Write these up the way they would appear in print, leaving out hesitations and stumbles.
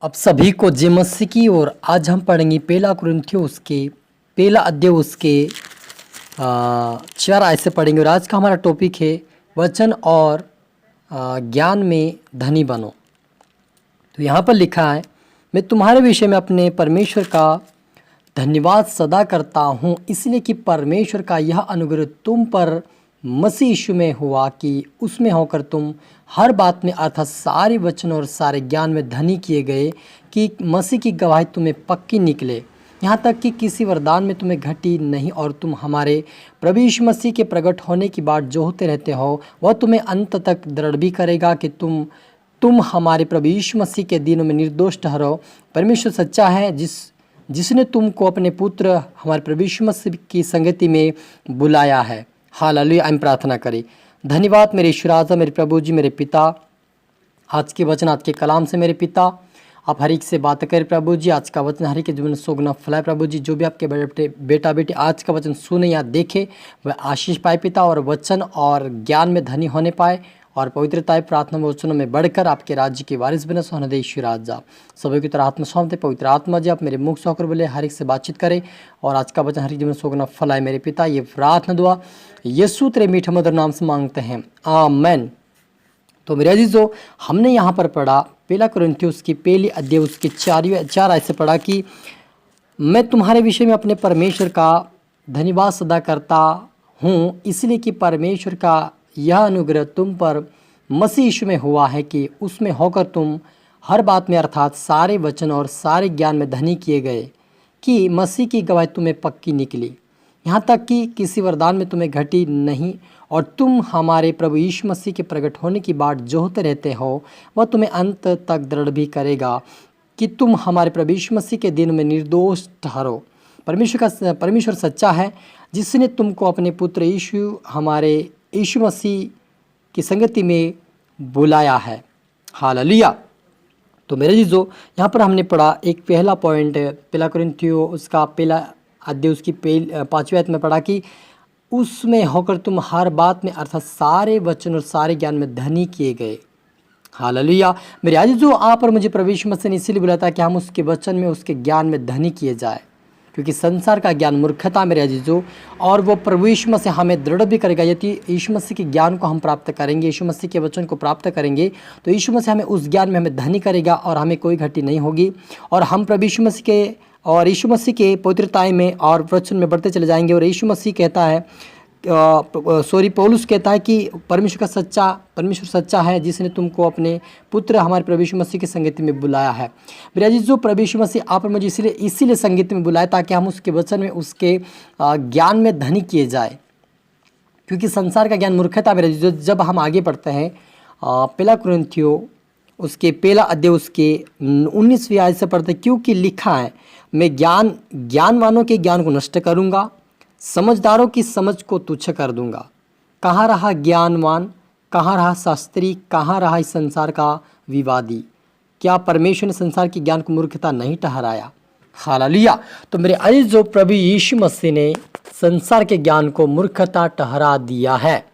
अब सभी को जय मसीह की। और आज हम पढ़ेंगे पहला कुरिन्थियों उसके पहला अध्याय उसके 4 आयत से पढ़ेंगे। और आज का हमारा टॉपिक है वचन और ज्ञान में धनी बनो। तो यहाँ पर लिखा है, मैं तुम्हारे विषय में अपने परमेश्वर का धन्यवाद सदा करता हूँ, इसलिए कि परमेश्वर का यह अनुग्रह तुम पर मसीह यीशु में हुआ कि उसमें होकर तुम हर बात में अर्थात सारे वचन और सारे ज्ञान में धनी किए गए, कि मसीह की गवाही तुम्हें पक्की निकले, यहाँ तक कि किसी वरदान में तुम्हें घटी नहीं। और तुम हमारे प्रभु यीशु मसीह के प्रकट होने की बाट जो होते रहते हो, वह तुम्हें अंत तक दृढ़ भी करेगा कि तुम हमारे प्रभु यीशु मसीह के दिनों में निर्दोष ठहरो। परमेश्वर सच्चा है, जिसने तुमको अपने पुत्र हमारे प्रभु यीशु मसीह की संगति में बुलाया है। हालेलुया। हम प्रार्थना करें। धन्यवाद मेरे ईश्वर आजा, मेरे प्रभु जी, मेरे पिता, आज के वचन आज के कलाम से मेरे पिता आप हर एक से बात करें प्रभु जी। आज का वचन हर एक के जीवन में सोगुना फैलाए प्रभु जी। जो भी आपके बेटा बेटी आज का वचन सुने या देखे वह आशीष पाए पिता, और वचन और ज्ञान में धनी होने पाए, और पवित्रता प्रार्थना में वचनों में बढ़कर आपके राज्य के वारिस बने। सोहन दे ईश्वर आजा सभी की तरह आत्मा सौंपते। पवित्र आत्मा जी आप मेरे मुख से होकर बोले, हर एक से बातचीत करें, और आज का वचन हर एक जीवन सोगुना फैलाए मेरे पिता। ये प्रार्थना दुआ यीशु तेरे मीठे मधुर नाम से मांगते हैं, आमेन। तो मेरे अजीजों, हमने यहाँ पर पढ़ा पहला कुरिन्थियों उसकी पहली अध्याय उसकी 4 आयत से पढ़ा कि मैं तुम्हारे विषय में अपने परमेश्वर का धन्यवाद सदा करता हूँ, इसलिए कि परमेश्वर का यह अनुग्रह तुम पर मसीह यीशु में हुआ है कि उसमें होकर तुम हर बात में अर्थात सारे वचन और सारे ज्ञान में धनी किए गए, कि मसीह की गवाही तुम्हें पक्की निकली, यहाँ तक कि किसी वरदान में तुम्हें घटी नहीं। और तुम हमारे प्रभु यीशु मसीह के प्रकट होने की बाट जो होते रहते हो, वह तुम्हें अंत तक दृढ़ भी करेगा, कि तुम हमारे प्रभु यीशु मसीह के दिन में निर्दोष ठहरो। परमेश्वर सच्चा है, जिसने तुमको अपने पुत्र हमारे यीशु मसीह की संगति में बुलाया है। हालेलुया। तो मेरे जीजो, यहाँ पर हमने पढ़ा एक पहला पॉइंट पहला कुरिन्थियों उसका पहला अध्याय उसकी 5वीं आयत में पढ़ा कि उसमें होकर तुम हर बात में अर्थात सारे वचन और सारे ज्ञान में धनी किए गए। हालेलुया। मेरे आज जो आप और मुझे प्रभु यीशु मसीह ने इसीलिए बुलाया था कि हम उसके वचन में उसके ज्ञान में धनी किए जाए, क्योंकि संसार का ज्ञान मूर्खता मेरे अजीजों, और वो प्रभु यीशु मसीह हमें दृढ़ भी करेगा। यदि यीशु मसीह के ज्ञान को हम प्राप्त करेंगे, यीशु मसीह के वचन को प्राप्त करेंगे, तो यीशु मसीह हमें उस ज्ञान में हमें धनी करेगा, और हमें कोई घटी नहीं होगी, और हम प्रभु यीशु मसीह के और यीशु मसीह के पवित्रताएं में और वचन में बढ़ते चले जाएंगे। और यीशु मसीह कहता है पौलुस कहता है कि परमेश्वर सच्चा है, जिसने तुमको अपने पुत्र हमारे प्रभु यीशु मसीह की संगति में बुलाया है। मेरा जी, जो प्रभु यीशु मसीह आप और मुझे इसीलिए संगति में बुलाया, ताकि हम उसके वचन में उसके ज्ञान में धनी किए जाए, क्योंकि संसार का ज्ञान मूर्खता। मेरा जी, जब हम आगे पढ़ते हैं पहला कुरिन्थियों उसके पहला अध्याय उसके 19वीं आयत से पढ़ते, क्योंकि लिखा है, मैं ज्ञानवानों के ज्ञान को नष्ट करूँगा, समझदारों की समझ को तुच्छ कर दूंगा। कहाँ रहा ज्ञानवान, कहाँ रहा शास्त्री, कहाँ रहा इस संसार का विवादी? क्या परमेश्वर ने संसार के ज्ञान को मूर्खता नहीं ठहराया? हालेलुया। तो मेरे अजीज, जो प्रभु यीशु मसीह ने संसार के ज्ञान को मूर्खता ठहरा दिया है,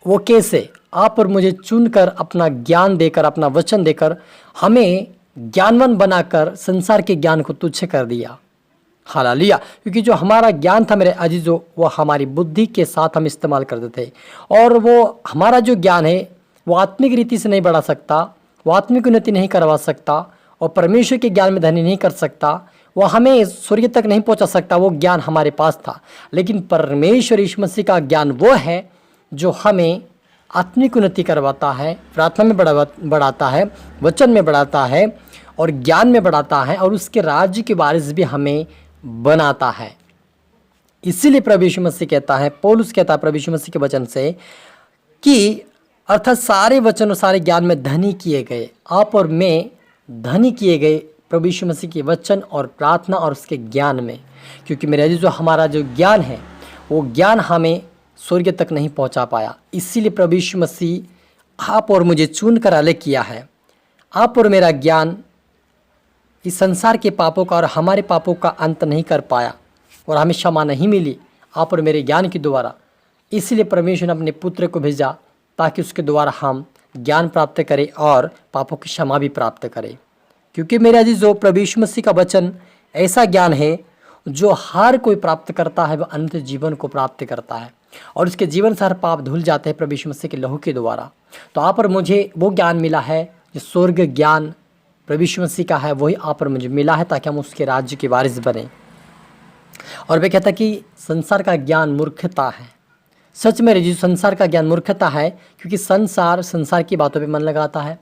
वो कैसे? आप और मुझे चुनकर अपना ज्ञान देकर, अपना वचन देकर हमें ज्ञानवान बनाकर संसार के ज्ञान को तुच्छ कर दिया। हालेलुया। क्योंकि जो हमारा ज्ञान था मेरे अजीजों, वो हमारी बुद्धि के साथ हम इस्तेमाल करते थे, और वो हमारा जो ज्ञान है वो आत्मिक रीति से नहीं बढ़ा सकता, वो आत्मिक उन्नति नहीं करवा सकता, और परमेश्वर के ज्ञान में धनी नहीं कर सकता, वो हमें स्वर्ग तक नहीं पहुंचा सकता। वो ज्ञान हमारे पास था। लेकिन परमेश्वर यीशु मसीह का ज्ञान वो है जो हमें आत्मिक उन्नति करवाता है, प्रार्थना में बढ़ाता है, वचन में बढ़ाता है, और ज्ञान में बढ़ाता है, और उसके राज्य के वारिस भी हमें बनाता है। इसीलिए प्रभु यीशु मसीह कहता है, पौलुस कहता है प्रभु यीशु मसीह के वचन से कि अर्थात सारे वचन और सारे ज्ञान में धनी किए गए। आप और मैं धनी किए गए प्रभु यीशु मसीह के वचन और प्रार्थना और उसके ज्ञान में, क्योंकि मेरे जो हमारा जो ज्ञान है वो ज्ञान हमें स्वर्ग तक नहीं पहुंचा पाया। इसीलिए प्रभु यीशु मसीह आप और मुझे चुन कर अलग किया है। आप और मेरा ज्ञान इस संसार के पापों का और हमारे पापों का अंत नहीं कर पाया, और हमें क्षमा नहीं मिली आप और मेरे ज्ञान के द्वारा। इसलिए परमेश्वर ने अपने पुत्र को भेजा, ताकि उसके द्वारा हम ज्ञान प्राप्त करें और पापों की क्षमा भी प्राप्त करें। क्योंकि मेरे अजीजों, प्रभु यीशु मसीह का वचन ऐसा ज्ञान है जो हर कोई प्राप्त करता है वह अनंत जीवन को प्राप्त करता है और उसके जीवन से हर पाप धुल जाते हैं प्रभु यीशु मसीह के लहू के द्वारा। तो आप पर मुझे वो ज्ञान मिला है जो स्वर्ग ज्ञान प्रभु यीशु मसीह का है, वही आप पर मुझे मिला है ताकि हम उसके राज्य के वारिस बने। और वे कहता कि संसार का ज्ञान मूर्खता है। सच में जी, संसार का ज्ञान मूर्खता है, क्योंकि संसार की बातों पे मन लगाता है।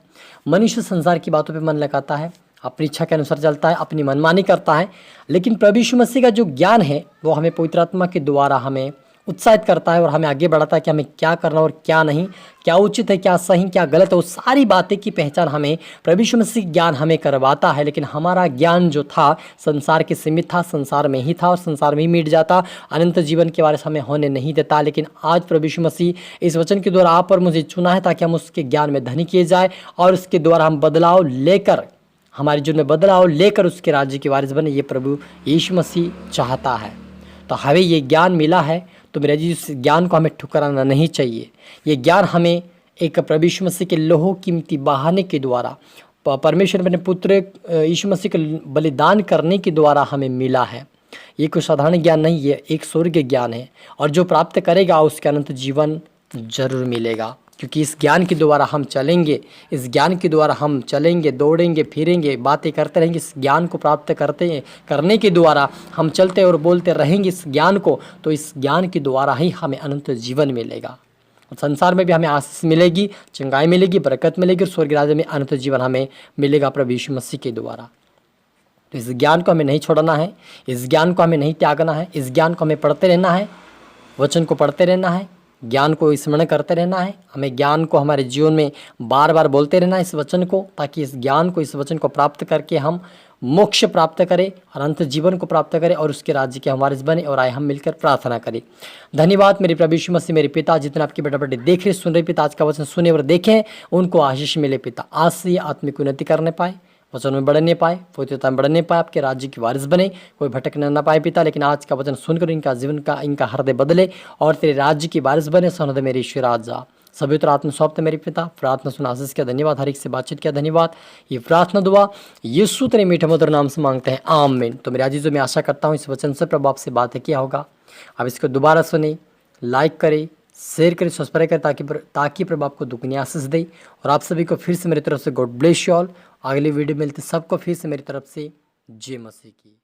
मनुष्य संसार की बातों पे मन लगाता है, अपनी इच्छा के अनुसार चलता है, अपनी मनमानी करता है। लेकिन प्रभु यीशु मसीह का जो ज्ञान है वो हमें पवित्र आत्मा के द्वारा हमें उत्साहित करता है और हमें आगे बढ़ाता है कि हमें क्या करना और क्या नहीं, क्या उचित है, क्या सही, क्या गलत है। वो सारी बातें की पहचान हमें प्रभु यीशु मसीह ज्ञान हमें करवाता है। लेकिन हमारा ज्ञान जो था संसार के सीमित था, संसार में ही था और संसार में ही मिट जाता, अनंत जीवन के वारिस हमें होने नहीं देता। लेकिन आज प्रभु यीशु मसीह इस वचन के द्वारा आप और मुझे चुना है ताकि हम उसके ज्ञान में धनी किए जाए और उसके द्वारा हम बदलाव लेकर, हमारे जीवन में बदलाव लेकर उसके राज्य के वारिस बने। ये प्रभु यीशु मसीह चाहता है। तो हमें ये ज्ञान मिला है, तो मेरे जी, इस ज्ञान को हमें ठुकराना नहीं चाहिए। ये ज्ञान हमें एक प्रभु यीशु मसीह के लोहो कीमती बहाने के द्वारा, परमेश्वर अपने पुत्र यीशु मसीह के बलिदान करने के द्वारा हमें मिला है। ये कोई साधारण ज्ञान नहीं, ये एक स्वर्गीय ज्ञान है और जो प्राप्त करेगा उसके अनंत जीवन जरूर मिलेगा। क्योंकि इस ज्ञान के द्वारा हम चलेंगे, इस ज्ञान के द्वारा हम चलेंगे, दौड़ेंगे, फिरेंगे, बातें करते रहेंगे। इस ज्ञान को प्राप्त करने के द्वारा हम चलते और बोलते रहेंगे इस ज्ञान को, तो इस ज्ञान के द्वारा ही हमें अनंत जीवन मिलेगा। संसार में भी हमें आशीष मिलेगी, चंगाई मिलेगी, बरकत मिलेगी और स्वर्ग राज्य में अनंत जीवन हमें मिलेगा प्रभु यीशु मसीह के द्वारा। तो इस ज्ञान को हमें नहीं छोड़ना है, इस ज्ञान को हमें नहीं त्यागना है, इस ज्ञान को हमें पढ़ते रहना है, वचन को पढ़ते रहना है, ज्ञान को स्मरण करते रहना है। हमें ज्ञान को हमारे जीवन में बार बार बोलते रहना है, इस वचन को, ताकि इस ज्ञान को, इस वचन को प्राप्त करके हम मोक्ष प्राप्त करें, अनंत जीवन को प्राप्त करें और उसके राज्य के हम वारिस बने। और आए हम मिलकर प्रार्थना करें। धन्यवाद मेरे प्रभु यीशु मसीह, मेरे पिता, जितने आपके बेटा बेटे देख रहे सुन रहे पिता, आज का वचन सुने और देखें, उनको आशीष मिले पिता। आज से आत्मिक उन्नति करने पाए, वचन में बढ़ने पाए, पवित्रता में बढ़ने पाए, आपके राज्य के वारिस बने, कोई भटकने ना पाए पिता। लेकिन आज का वचन सुनकर इनका जीवन का, इनका हृदय बदले और तेरे राज्य के वारिस बने। सोनद मेरे ईश्वर राजा सभी तो आत्मा सौंपते मेरे पिता। प्रार्थना सुना, आशीष किया, धन्यवाद। हर एक से बातचीत किया, धन्यवाद। ये प्रार्थना दुआ यीशु तेरे मीठे मधुर नाम से मांगते हैं, आमीन। तो मेरे अजीजों, मैं आशा करता हूँ इस वचन से प्रभु आपसे बातें किया होगा। अब इसको दोबारा सुने, लाइक करें, शेयर करें, सब्सक्राइब करें, ताकि प्रभु आपको दुगनी आशीष दे। और आप सभी को फिर से मेरी तरफ से गॉड ब्लेस यू ऑल। अगली वीडियो मिलते सबको फिर से मेरी तरफ से जय मसीह की।